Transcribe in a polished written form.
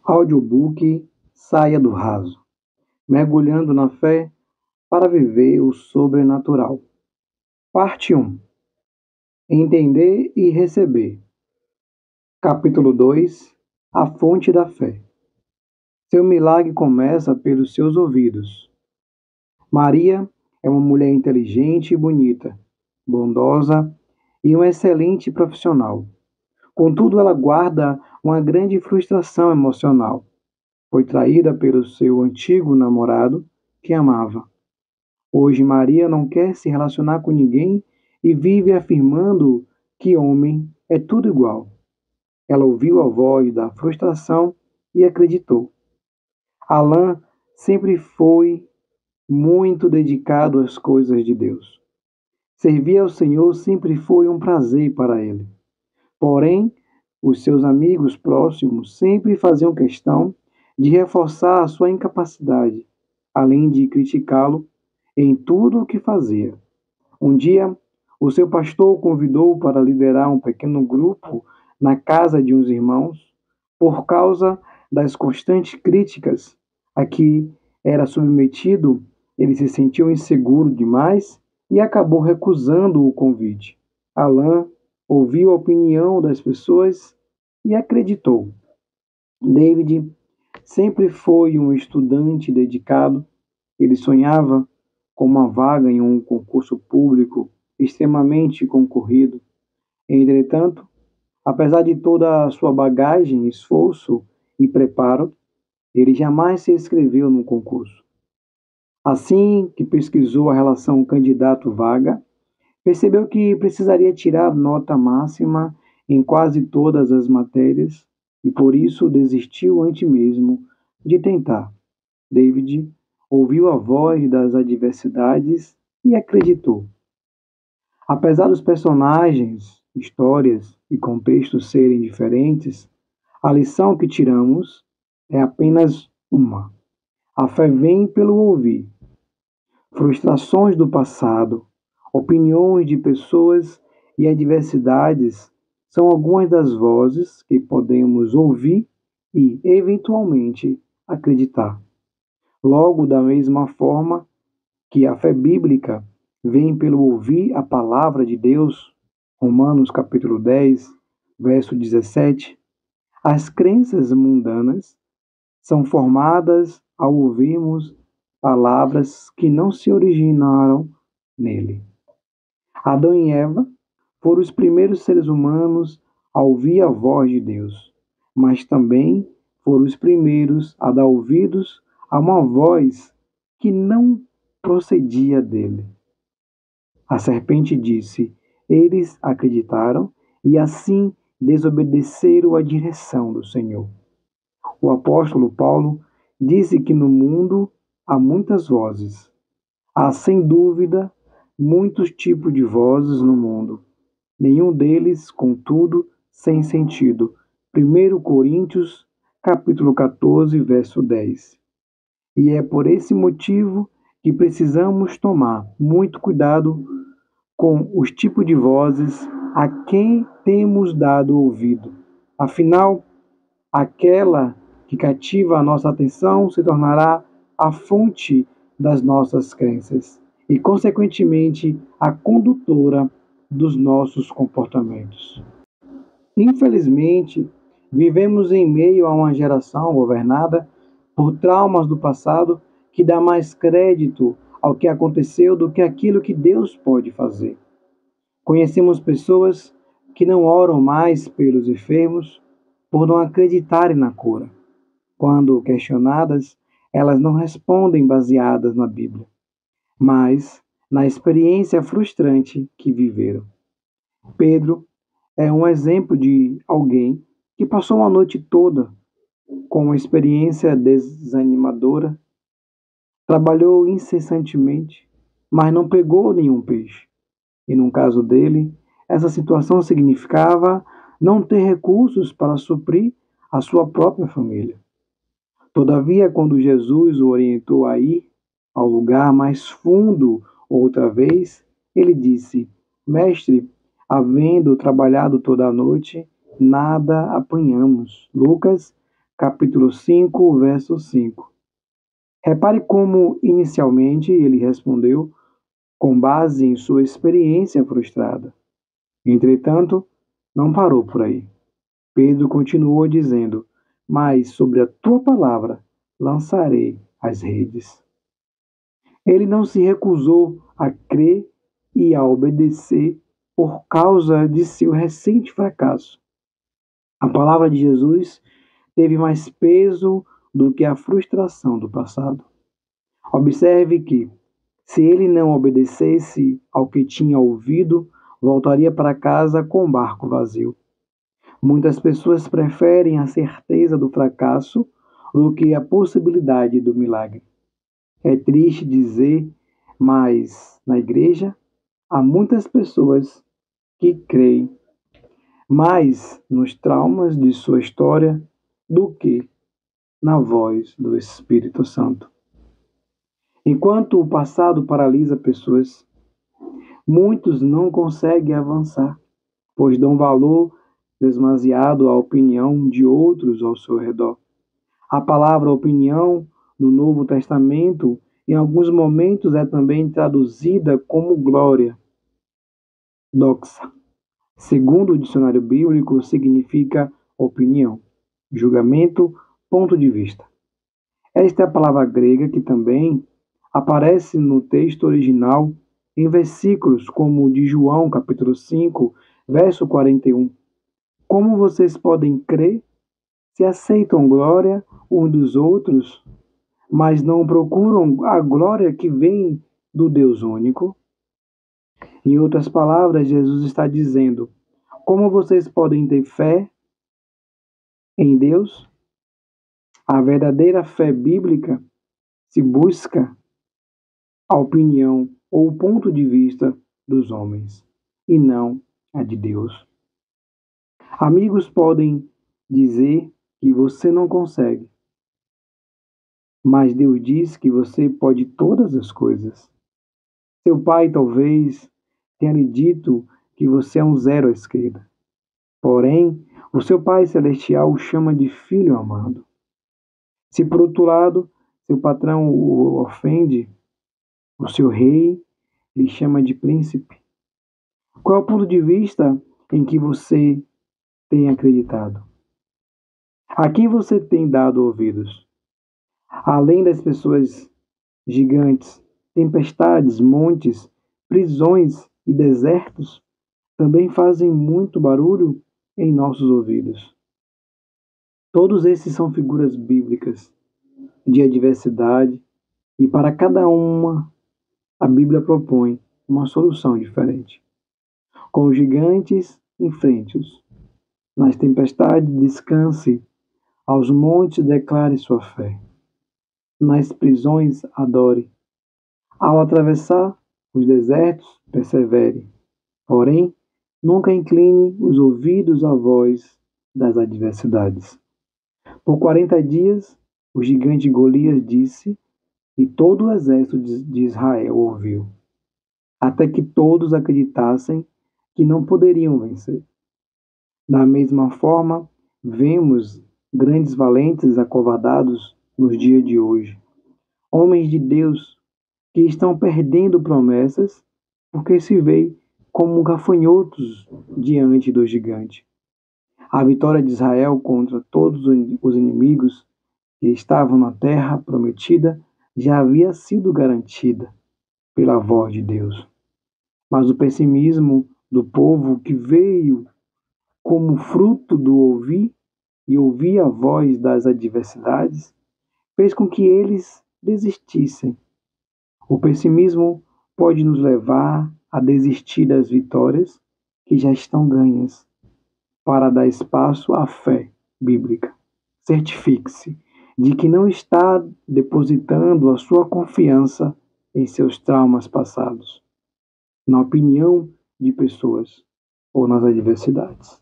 Audiobook Saia do Raso, mergulhando na fé para viver o sobrenatural. Parte 1. Entender e receber. Capítulo 2. A fonte da fé. Seu milagre começa pelos seus ouvidos. Maria é uma mulher inteligente e bonita, bondosa e um excelente profissional. Contudo, ela guarda uma grande frustração emocional. Foi traída pelo seu antigo namorado, que amava. Hoje, Maria não quer se relacionar com ninguém e vive afirmando que homem é tudo igual. Ela ouviu a voz da frustração e acreditou. Alain sempre foi muito dedicado às coisas de Deus. Servir ao Senhor sempre foi um prazer para ele. Porém, os seus amigos próximos sempre faziam questão de reforçar a sua incapacidade, além de criticá-lo em tudo o que fazia. Um dia, o seu pastor o convidou para liderar um pequeno grupo na casa de uns irmãos. Por causa das constantes críticas a que era submetido, ele se sentiu inseguro demais e acabou recusando o convite. Alain ouviu a opinião das pessoas e acreditou. David sempre foi um estudante dedicado. Ele sonhava com uma vaga em um concurso público extremamente concorrido. Entretanto, apesar de toda a sua bagagem, esforço e preparo, ele jamais se inscreveu no concurso. Assim que pesquisou a relação candidato-vaga, percebeu que precisaria tirar nota máxima em quase todas as matérias e por isso desistiu antes mesmo de tentar. David ouviu a voz das adversidades e acreditou. Apesar dos personagens, histórias e contextos serem diferentes, a lição que tiramos é apenas uma. A fé vem pelo ouvir. Frustrações do passado, opiniões de pessoas e adversidades são algumas das vozes que podemos ouvir e, eventualmente, acreditar. Logo, da mesma forma que a fé bíblica vem pelo ouvir a palavra de Deus, Romanos capítulo 10, verso 17, as crenças mundanas são formadas ao ouvirmos palavras que não se originaram nele. Adão e Eva foram os primeiros seres humanos a ouvir a voz de Deus, mas também foram os primeiros a dar ouvidos a uma voz que não procedia dele. A serpente disse: eles acreditaram e assim desobedeceram à direção do Senhor. O apóstolo Paulo disse que no mundo há muitas vozes. Há, sem dúvida, muitos tipos de vozes no mundo. Nenhum deles, contudo, sem sentido. 1 Coríntios, capítulo 14, verso 10. E é por esse motivo que precisamos tomar muito cuidado com os tipos de vozes a quem temos dado ouvido. Afinal, aquela que cativa a nossa atenção se tornará a fonte das nossas crenças e, consequentemente, a condutora dos nossos comportamentos. Infelizmente, vivemos em meio a uma geração governada por traumas do passado que dá mais crédito ao que aconteceu do que aquilo que Deus pode fazer. Conhecemos pessoas que não oram mais pelos enfermos por não acreditarem na cura. Quando questionadas, elas não respondem baseadas na Bíblia, mas na experiência frustrante que viveram. Pedro é um exemplo de alguém que passou uma noite toda com uma experiência desanimadora, trabalhou incessantemente, mas não pegou nenhum peixe. E no caso dele, essa situação significava não ter recursos para suprir a sua própria família. Todavia, quando Jesus o orientou a ir ao lugar mais fundo outra vez, ele disse: Mestre, havendo trabalhado toda a noite, nada apanhamos. Lucas, capítulo 5, verso 5. Repare como, inicialmente, ele respondeu com base em sua experiência frustrada. Entretanto, não parou por aí. Pedro continuou dizendo: Mas sobre a tua palavra lançarei as redes. Ele não se recusou a crer e a obedecer por causa de seu recente fracasso. A palavra de Jesus teve mais peso do que a frustração do passado. Observe que, se ele não obedecesse ao que tinha ouvido, voltaria para casa com o barco vazio. Muitas pessoas preferem a certeza do fracasso do que a possibilidade do milagre. É triste dizer, mas na igreja há muitas pessoas que creem mais nos traumas de sua história do que na voz do Espírito Santo. Enquanto o passado paralisa pessoas, muitos não conseguem avançar, pois dão valor demasiado à opinião de outros ao seu redor. A palavra opinião no Novo Testamento, em alguns momentos, é também traduzida como glória, doxa. Segundo o dicionário bíblico, significa opinião, julgamento, ponto de vista. Esta é a palavra grega que também aparece no texto original em versículos como o de João, capítulo 5, verso 41. Como vocês podem crer se aceitam glória uns dos outros, mas não procuram a glória que vem do Deus único? Em outras palavras, Jesus está dizendo: como vocês podem ter fé em Deus? A verdadeira fé bíblica se busca a opinião ou o ponto de vista dos homens, e não a de Deus. Amigos podem dizer que você não consegue, mas Deus diz que você pode todas as coisas. Seu pai talvez tenha lhe dito que você é um zero à esquerda. Porém, o seu Pai Celestial o chama de filho amado. Se por outro lado, seu patrão o ofende, o seu rei lhe chama de príncipe. Qual é o ponto de vista em que você tem acreditado? A quem você tem dado ouvidos? Além das pessoas gigantes, tempestades, montes, prisões e desertos também fazem muito barulho em nossos ouvidos. Todos esses são figuras bíblicas de adversidade e para cada uma a Bíblia propõe uma solução diferente. Com os gigantes, enfrente-os. Nas tempestades, descanse. Aos montes, declare sua fé. Nas prisões, adore. Ao atravessar os desertos, persevere. Porém, nunca incline os ouvidos à voz das adversidades. Por 40 dias, o gigante Golias disse, e todo o exército de Israel ouviu, até que todos acreditassem que não poderiam vencer. Da mesma forma, vemos grandes valentes acovardados nos dias de hoje. Homens de Deus que estão perdendo promessas porque se veem como gafanhotos diante do gigante. A vitória de Israel contra todos os inimigos que estavam na terra prometida já havia sido garantida pela voz de Deus. Mas o pessimismo do povo que veio como fruto do ouvir a voz das adversidades fez com que eles desistissem. O pessimismo pode nos levar a desistir das vitórias que já estão ganhas, para dar espaço à fé bíblica. Certifique-se de que não está depositando a sua confiança em seus traumas passados, na opinião de pessoas ou nas adversidades.